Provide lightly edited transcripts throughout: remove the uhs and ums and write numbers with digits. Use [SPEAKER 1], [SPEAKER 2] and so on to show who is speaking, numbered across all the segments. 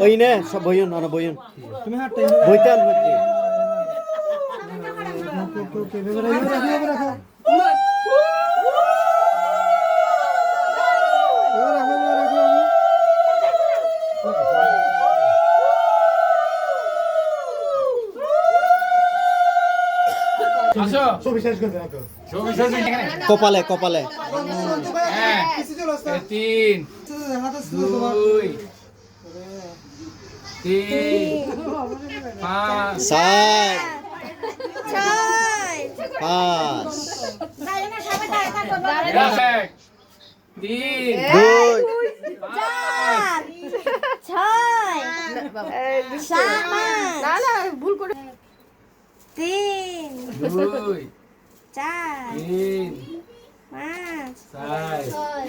[SPEAKER 1] ওই নে সব বইন না বইন তুমি হাঁটতে বইতান হচ্ছে কপালে কপালে
[SPEAKER 2] তিন দুই তিন পাঁচ
[SPEAKER 1] চার
[SPEAKER 3] ছয়
[SPEAKER 1] পাঁচ
[SPEAKER 2] তিন
[SPEAKER 1] দুই
[SPEAKER 3] চার ছয় সাত না না ভুল করে তিন
[SPEAKER 2] দুই
[SPEAKER 3] চার
[SPEAKER 2] তিন
[SPEAKER 3] পাঁচ
[SPEAKER 2] চার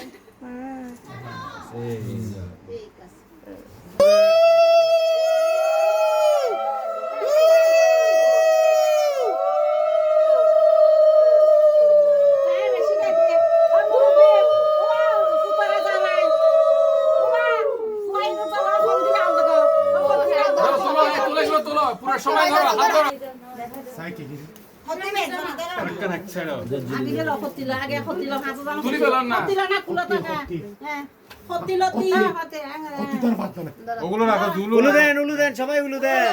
[SPEAKER 2] পুরো সময় ধরো হাত ধরো তুলি পেলাম না ওগুলো রাখো
[SPEAKER 1] উলু দেন সবাই উলু দেন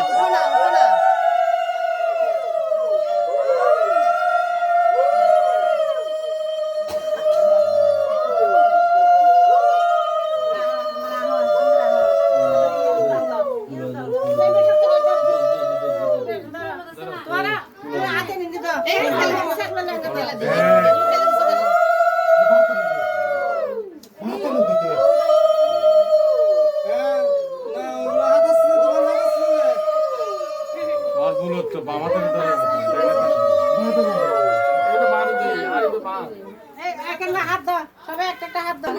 [SPEAKER 3] হাত দাও সবাই একটা হাত দাও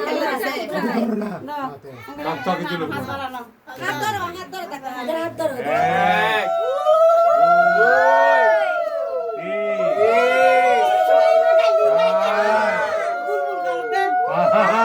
[SPEAKER 3] হাত ধরো
[SPEAKER 2] এক দুই তিন